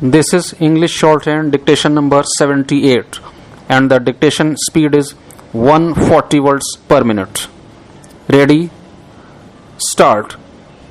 This is English shorthand dictation number 78 and the dictation speed is 140 words per minute. Ready? Start.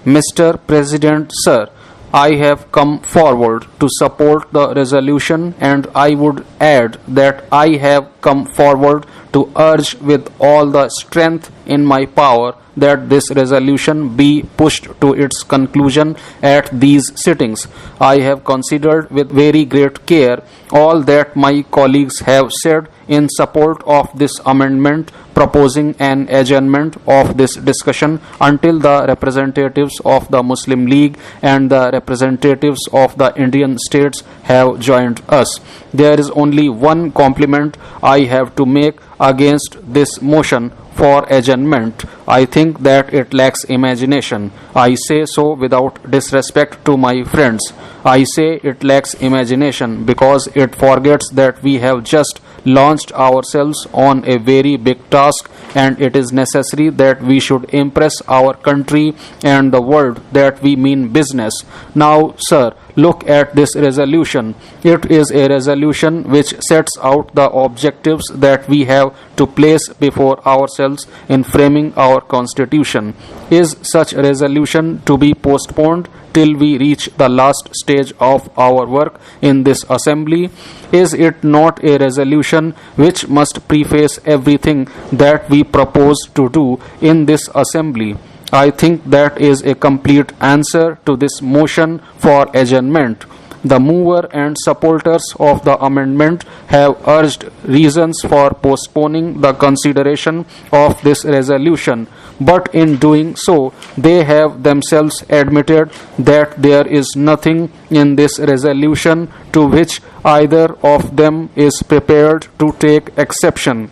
Mr. President, sir, I have come forward to support the resolution, and I would add that I have come forward to urge with all the strength in my power that this resolution be pushed to its conclusion at these sittings. I have considered with very great care all that my colleagues have said in support of this amendment, proposing an adjournment of this discussion until the representatives of the Muslim League and the representatives of the Indian states have joined us. There is only one compliment I have to make against this motion for adjournment. I think that it lacks imagination. I say so without disrespect to my friends. I say it lacks imagination because it forgets that we have just launched ourselves on a very big task, and it is necessary that we should impress our country and the world that we mean business. Now, sir, look at this resolution. It is a resolution which sets out the objectives that we have to place before ourselves in framing our constitution. Is such a resolution to be postponed till we reach the last stage of our work in this assembly? Is it not a resolution which must preface everything that we propose to do in this assembly? I think that is a complete answer to this motion for adjournment. The mover and supporters of the amendment have urged reasons for postponing the consideration of this resolution, but in doing so, they have themselves admitted that there is nothing in this resolution to which either of them is prepared to take exception.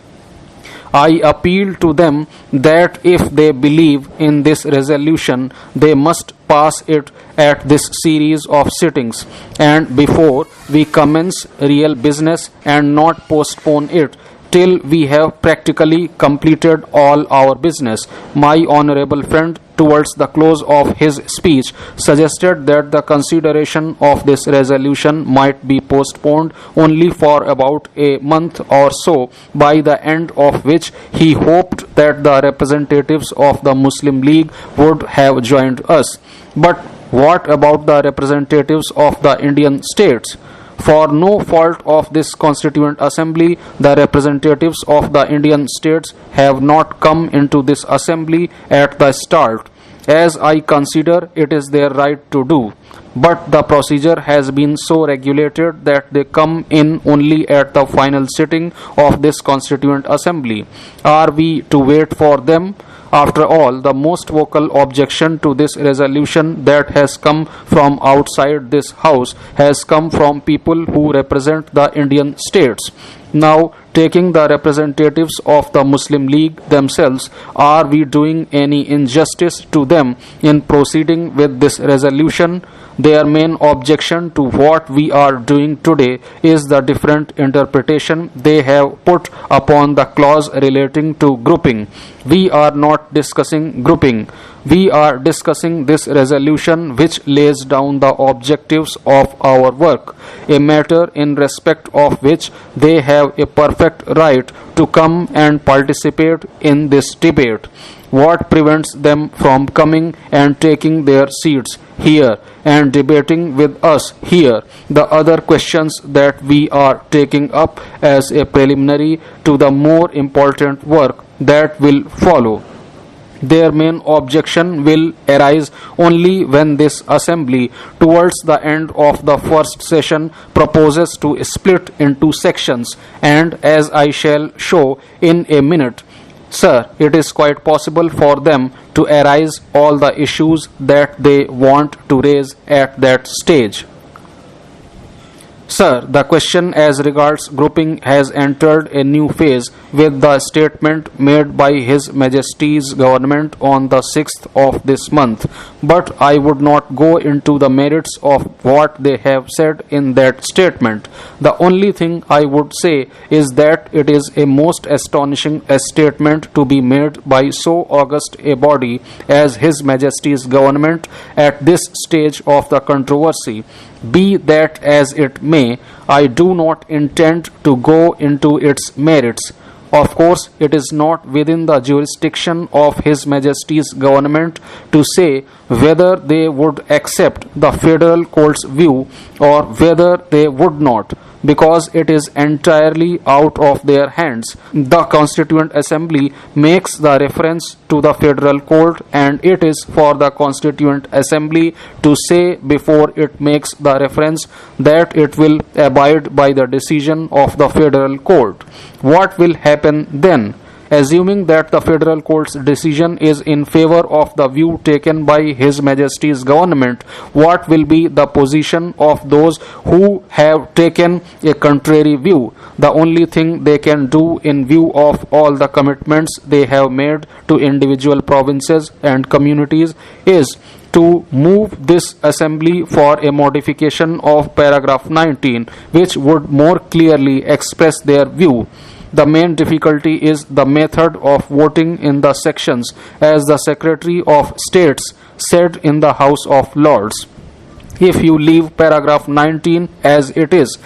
I appeal to them that if they believe in this resolution, they must pass it at this series of sittings and before we commence real business, and not postpone it till we have practically completed all our business. My honorable friend, towards the close of his speech, suggested that the consideration of this resolution might be postponed only for about a month or so, by the end of which he hoped that the representatives of the Muslim League would have joined us. But what about the representatives of the Indian states? For no fault of this Constituent Assembly, the representatives of the Indian states have not come into this assembly at the start, as I consider it is their right to do. But the procedure has been so regulated that they come in only at the final sitting of this Constituent Assembly. Are we to wait for them? After all, the most vocal objection to this resolution that has come from outside this House has come from people who represent the Indian states. Now, taking the representatives of the Muslim League themselves, are we doing any injustice to them in proceeding with this resolution? Their main objection to what we are doing today is the different interpretation they have put upon the clause relating to grouping. We are not discussing grouping. We are discussing this resolution which lays down the objectives of our work, a matter in respect of which they have a perfect right to come and participate in this debate. What prevents them from coming and taking their seats here and debating with us here the other questions that we are taking up as a preliminary to the more important work that will follow? Their main objection will arise only when this assembly, towards the end of the first session, proposes to split into sections, and as I shall show in a minute, sir, it is quite possible for them to arise all the issues that they want to raise at that stage. Sir, the question as regards grouping has entered a new phase with the statement made by His Majesty's Government on the 6th of this month, but I would not go into the merits of what they have said in that statement. The only thing I would say is that it is a most astonishing statement to be made by so august a body as His Majesty's Government at this stage of the controversy. Be that as it may, I do not intend to go into its merits. Of course, it is not within the jurisdiction of His Majesty's government to say whether they would accept the federal court's view or whether they would not, because it is entirely out of their hands. The Constituent Assembly makes the reference to the federal court, and it is for the Constituent Assembly to say before it makes the reference that it will abide by the decision of the federal court. What will happen then? Assuming that the federal court's decision is in favor of the view taken by His Majesty's government, what will be the position of those who have taken a contrary view? The only thing they can do in view of all the commitments they have made to individual provinces and communities is to move this assembly for a modification of paragraph 19, which would more clearly express their view. The main difficulty is the method of voting in the sections, as the Secretary of States said in the House of Lords. If you leave paragraph 19 as it is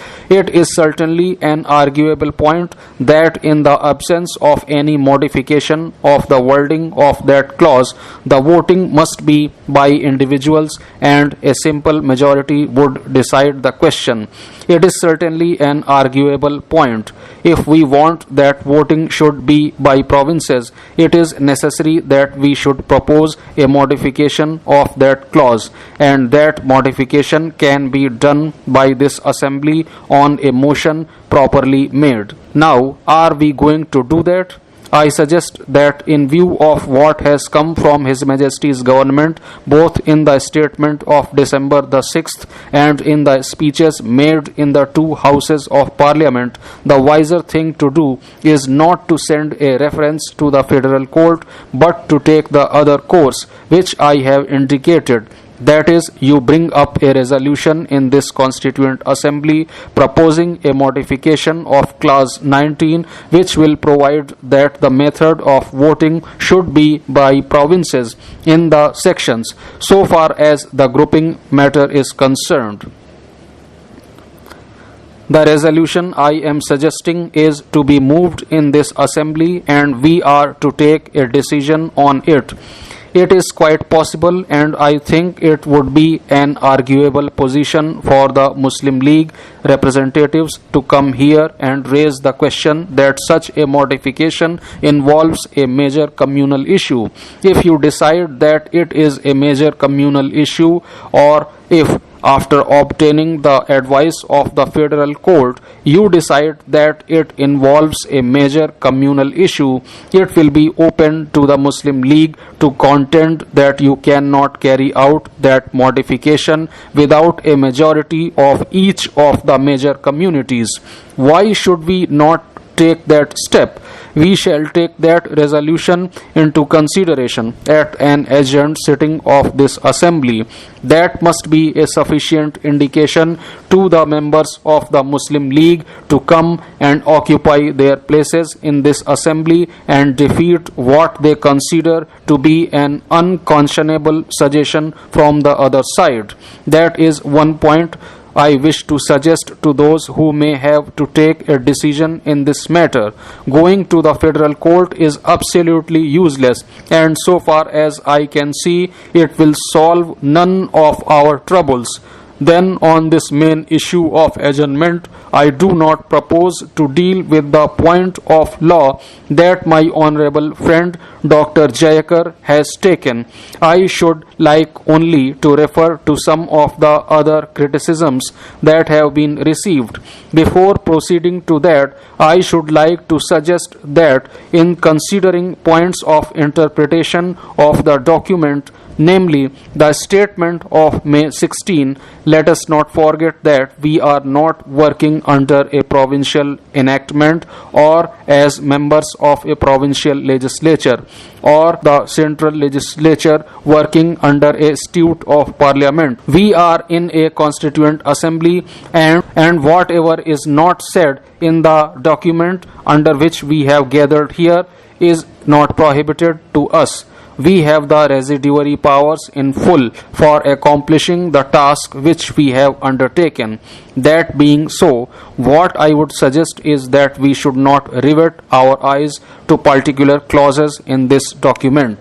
certainly an arguable point that in the absence of any modification of the wording of that clause, the voting must be by individuals and a simple majority would decide the question. It is certainly an arguable point. If we want that voting should be by provinces, it is necessary that we should propose a modification of that clause, and that modification can be done by this assembly on a motion properly made. Now, are we going to do that? I suggest that in view of what has come from His Majesty's government, both in the statement of December the 6th and in the speeches made in the two houses of Parliament, the wiser thing to do is not to send a reference to the federal court, but to take the other course, which I have indicated. That is, you bring up a resolution in this Constituent Assembly proposing a modification of Clause 19, which will provide that the method of voting should be by provinces in the sections, so far as the grouping matter is concerned. The resolution I am suggesting is to be moved in this assembly, and we are to take a decision on it. It is quite possible, and I think it would be an arguable position for the Muslim League representatives to come here and raise the question that such a modification involves a major communal issue. If you decide that it is a major communal issue, or if after obtaining the advice of the federal court, you decide that it involves a major communal issue, it will be open to the Muslim League to contend that you cannot carry out that modification without a majority of each of the major communities. Why should we not take that step? We shall take that resolution into consideration at an adjourned sitting of this assembly. That must be a sufficient indication to the members of the Muslim League to come and occupy their places in this assembly and defeat what they consider to be an unconscionable suggestion from the other side. That is one point I wish to suggest to those who may have to take a decision in this matter. Going to the federal court is absolutely useless, and so far as I can see, it will solve none of our troubles. Then on this main issue of adjournment, I do not propose to deal with the point of law that my honorable friend Dr. Jayakar has taken. I should like only to refer to some of the other criticisms that have been received. Before proceeding to that, I should like to suggest that in considering points of interpretation of the document, namely the statement of May 16, let us not forget that we are not working under a provincial enactment or as members of a provincial legislature or the central legislature working under a statute of parliament. We are in a constituent assembly, and whatever is not said in the document under which we have gathered here is not prohibited to us. we have the residuary powers in full for accomplishing the task which we have undertaken. That being so, what I would suggest is that we should not rivet our eyes to particular clauses in this document.